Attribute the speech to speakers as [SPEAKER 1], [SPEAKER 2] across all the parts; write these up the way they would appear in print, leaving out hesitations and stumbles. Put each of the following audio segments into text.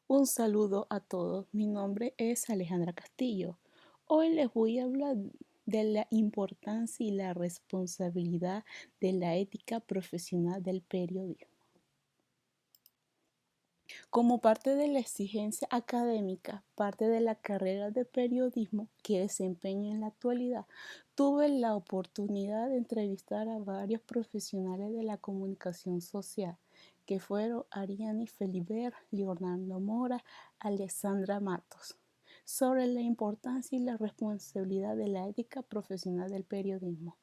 [SPEAKER 1] Un saludo a todos, mi nombre es Alejandra Castillo. Hoy les voy a hablar de la importancia y la responsabilidad de la ética profesional del periodismo. Como parte de la exigencia académica, parte de la carrera de periodismo que desempeño en la actualidad, tuve la oportunidad de entrevistar a varios profesionales de la comunicación social, que fueron Ariani Feliber, Leonardo Mora, Alexandra Matos, sobre la importancia y la responsabilidad de la ética profesional del periodismo.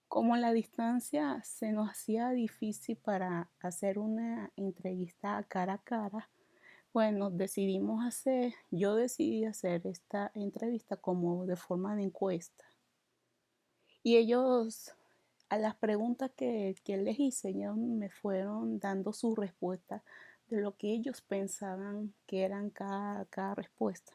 [SPEAKER 1] Como la distancia se nos hacía difícil para hacer una entrevista cara a cara, bueno, yo decidí hacer esta entrevista como de forma de encuesta. Y ellos, a las preguntas que les hice, ellos me fueron dando su respuesta de lo que ellos pensaban que eran cada respuesta,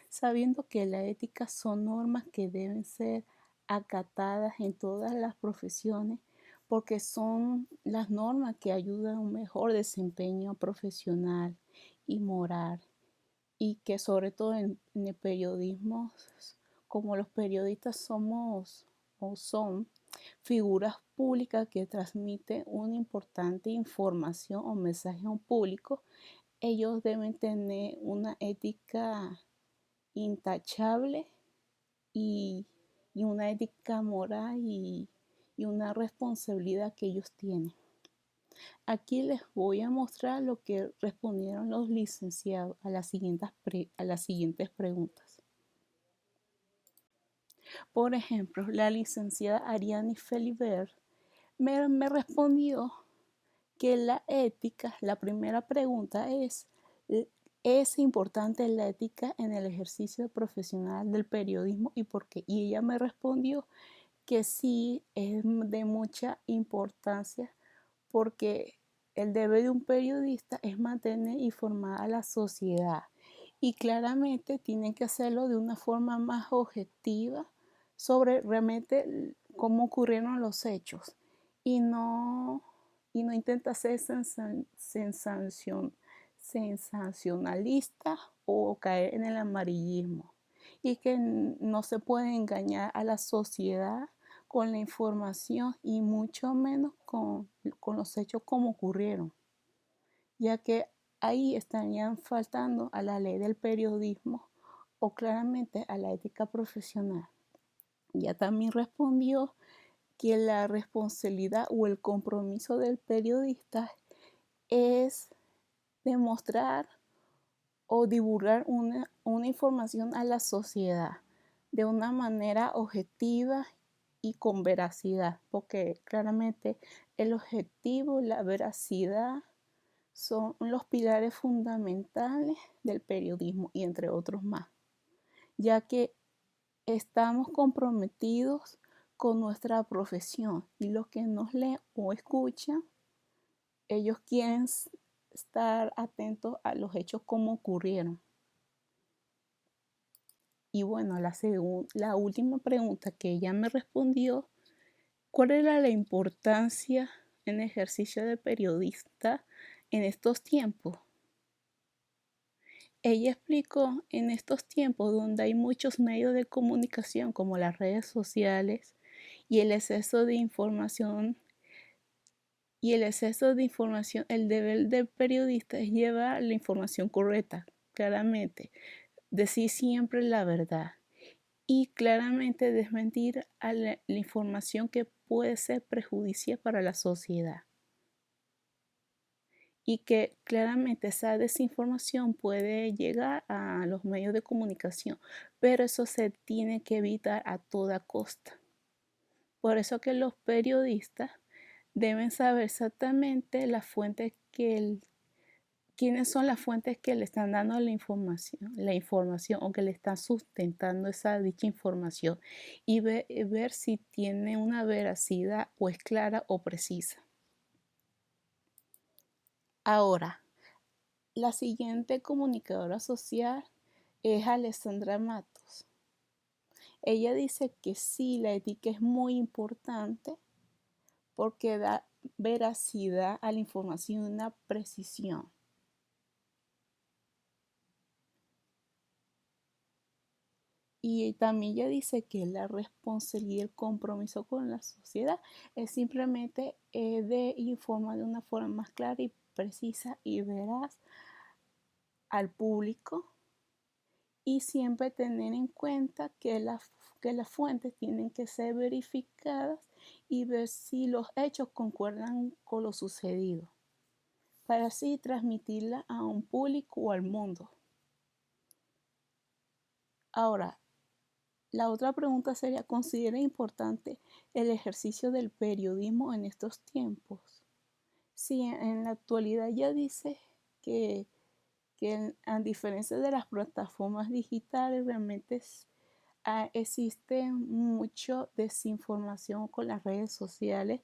[SPEAKER 1] sabiendo que la ética son normas que deben ser acatadas en todas las profesiones porque son las normas que ayudan a un mejor desempeño profesional y moral, y que sobre todo en el periodismo, como los periodistas somos o son figuras públicas que transmiten una importante información o mensaje a un público, ellos deben tener una ética intachable y, y una ética moral y una responsabilidad que ellos tienen. Aquí les voy a mostrar lo que respondieron los licenciados a las siguientes preguntas. Por ejemplo, la licenciada Ariani Feliber me respondió que la ética, la primera pregunta ¿es importante la ética en el ejercicio profesional del periodismo y por qué? Y ella me respondió que sí, es de mucha importancia porque el deber de un periodista es mantener informada a la sociedad y claramente tienen que hacerlo de una forma más objetiva sobre realmente cómo ocurrieron los hechos y no, y no intenta ser sensacionalista o caer en el amarillismo, y que no se puede engañar a la sociedad con la información y mucho menos con los hechos como ocurrieron, ya que ahí estarían faltando a la ley del periodismo o claramente a la ética profesional. Ya también respondió que la responsabilidad o el compromiso del periodista es demostrar o divulgar una información a la sociedad de una manera objetiva y con veracidad, porque claramente el objetivo, la veracidad son los pilares fundamentales del periodismo y entre otros más, ya que estamos comprometidos con nuestra profesión y los que nos leen o escuchan, ellos quieren estar atentos a los hechos como ocurrieron. Y bueno, la última pregunta que ella me respondió, ¿cuál era la importancia en el ejercicio de periodista en estos tiempos? Ella explicó en estos tiempos donde hay muchos medios de comunicación como las redes sociales y el exceso de información el deber del periodista es llevar la información correcta, claramente, decir siempre la verdad y claramente desmentir a la información que puede ser perjudicial para la sociedad, y que claramente esa desinformación puede llegar a los medios de comunicación, pero eso se tiene que evitar a toda costa. Por eso que los periodistas deben saber exactamente quiénes son las fuentes que le están dando la información o que le están sustentando dicha información, y ver si tiene una veracidad o es clara o precisa. Ahora, la siguiente comunicadora social es Alexandra Matos. Ella dice que sí, la ética es muy importante porque veracidad a la información y una precisión. Y también ya dice que la responsabilidad y el compromiso con la sociedad es simplemente de informar de una forma más clara y precisa y veraz al público, y siempre tener en cuenta que las fuentes tienen que ser verificadas y ver si los hechos concuerdan con lo sucedido, para así transmitirla a un público o al mundo. Ahora, la otra pregunta sería, ¿considera importante el ejercicio del periodismo en estos tiempos? Sí, en la actualidad ya dice que, a diferencia de las plataformas digitales, realmente existe mucha desinformación con las redes sociales,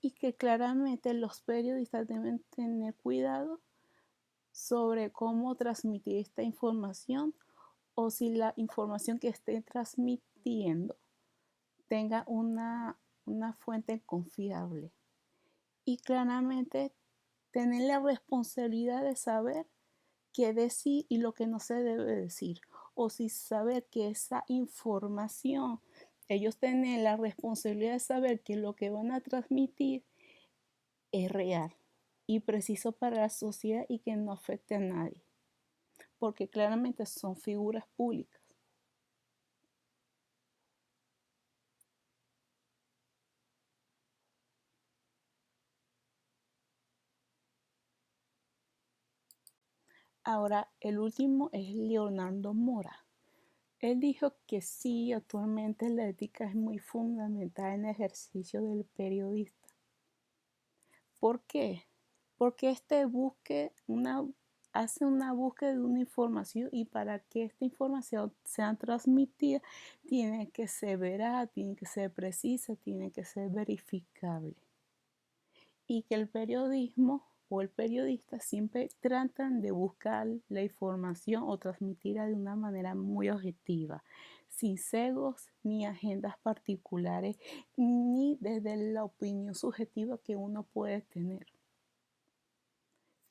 [SPEAKER 1] y que claramente los periodistas deben tener cuidado sobre cómo transmitir esta información, o si la información que estén transmitiendo tenga una fuente confiable. Y claramente tener la responsabilidad de saber qué decir y lo que no se debe decir. O si saber que esa información, ellos tienen la responsabilidad de saber que lo que van a transmitir es real y preciso para la sociedad y que no afecte a nadie, porque claramente son figuras públicas. Ahora, el último es Leonardo Mora. Él dijo que sí, actualmente la ética es muy fundamental en el ejercicio del periodista. ¿Por qué? Porque hace una búsqueda de una información, y para que esta información sea transmitida tiene que ser veraz, tiene que ser precisa, tiene que ser verificable. Y que el periodismo o el periodista siempre tratan de buscar la información o transmitirla de una manera muy objetiva, sin sesgos ni agendas particulares, ni desde la opinión subjetiva que uno puede tener.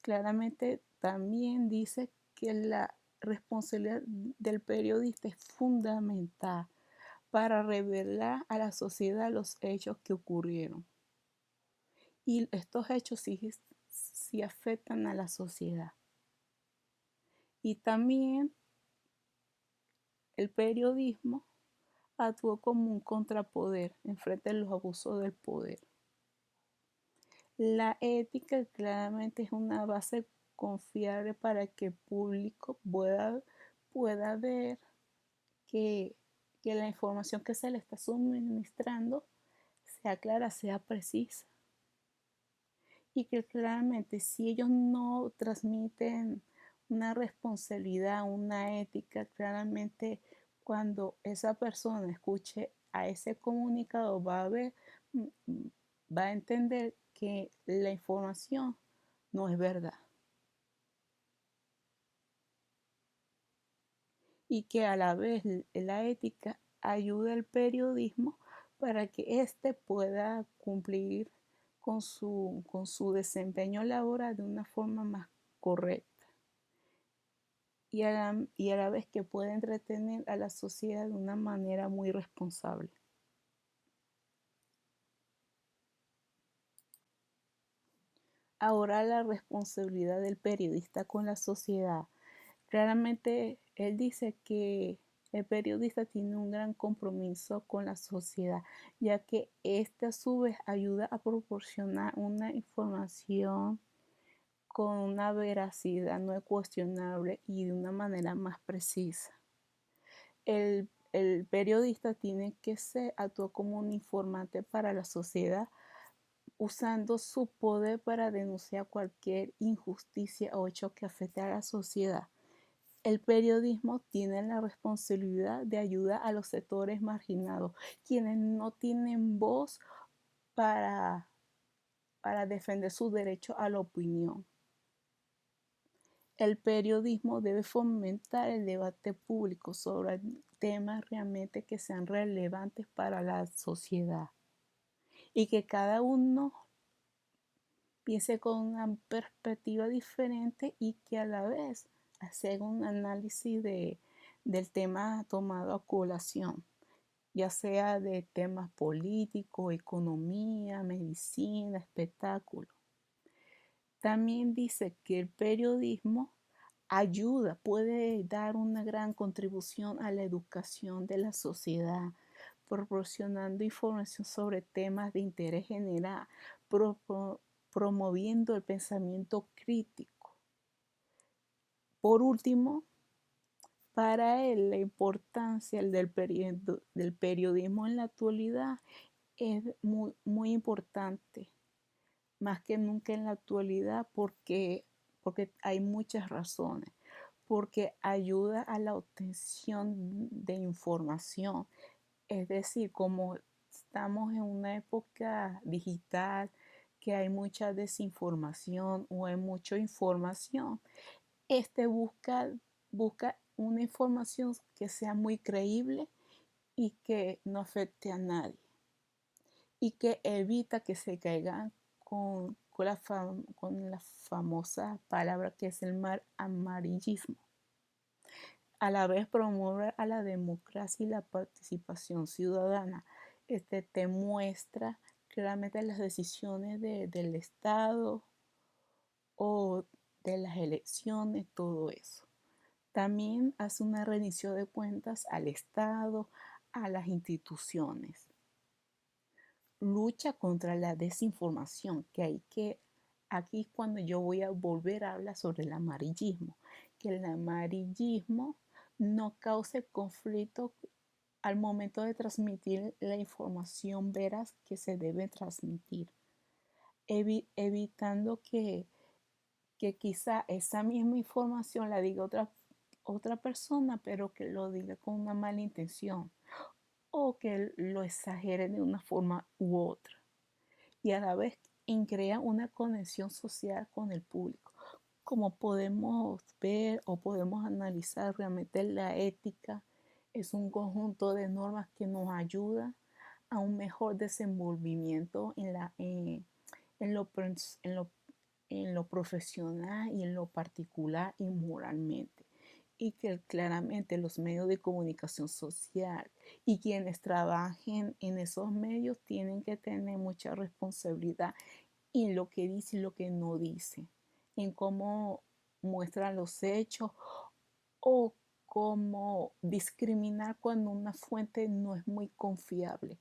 [SPEAKER 1] Claramente también dice que la responsabilidad del periodista es fundamental para revelar a la sociedad los hechos que ocurrieron. Y estos hechos sí afectan a la sociedad. Y también el periodismo actuó como un contrapoder en frente a los abusos del poder. La ética claramente es una base confiable para que el público pueda ver que, que la información que se le está suministrando sea clara, sea precisa. Y que claramente, si ellos no transmiten una responsabilidad, una ética, claramente cuando esa persona escuche a ese comunicador va a entender que la información no es verdad, y que a la vez la ética ayuda al periodismo para que éste pueda cumplir con su desempeño laboral de una forma más correcta, y a la vez que pueda entretener a la sociedad de una manera muy responsable. Ahora, la responsabilidad del periodista con la sociedad. Claramente él dice que el periodista tiene un gran compromiso con la sociedad, ya que esta a su vez ayuda a proporcionar una información con una veracidad no cuestionable y de una manera más precisa. El periodista tiene que actuar como un informante para la sociedad, usando su poder para denunciar cualquier injusticia o hecho que afecte a la sociedad. El periodismo tiene la responsabilidad de ayudar a los sectores marginados, quienes no tienen voz para, para defender su derecho a la opinión. El periodismo debe fomentar el debate público sobre temas realmente que sean relevantes para la sociedad, y que cada uno piense con una perspectiva diferente y que a la vez hacer un análisis del tema tomado a colación, ya sea de temas políticos, economía, medicina, espectáculo. También dice que el periodismo ayuda, puede dar una gran contribución a la educación de la sociedad, proporcionando información sobre temas de interés general, pro, promoviendo el pensamiento crítico. Por último, para él la importancia del periodismo en la actualidad es muy importante, más que nunca en la actualidad, porque hay muchas razones. Porque ayuda a la obtención de información. Es decir, como estamos en una época digital, que hay mucha desinformación o hay mucha información, busca una información que sea muy creíble y que no afecte a nadie y que evita que se caigan con la famosa palabra que es el mal amarillismo. A la vez promueve a la democracia y la participación ciudadana. Te muestra claramente las decisiones del Estado o de las elecciones, todo eso. También hace una rendición de cuentas al Estado, a las instituciones. Lucha contra la desinformación, aquí cuando yo voy a volver a hablar sobre el amarillismo, que el amarillismo no cause conflicto al momento de transmitir la información veraz que se debe transmitir, evitando que quizá esa misma información la diga otra persona, pero que lo diga con una mala intención o que lo exagere de una forma u otra. Y a la vez crea una conexión social con el público. Como podemos ver o podemos analizar, realmente la ética es un conjunto de normas que nos ayuda a un mejor desenvolvimiento en lo en lo profesional y en lo particular y moralmente. Y que claramente los medios de comunicación social y quienes trabajen en esos medios tienen que tener mucha responsabilidad en lo que dice y lo que no dice, en cómo muestran los hechos o cómo discriminar cuando una fuente no es muy confiable,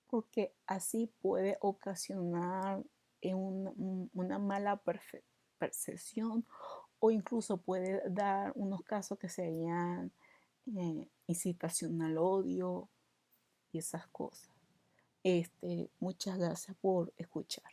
[SPEAKER 1] porque así puede ocasionar una mala percepción o incluso puede dar unos casos que serían incitación al odio y esas cosas. Muchas gracias por escuchar.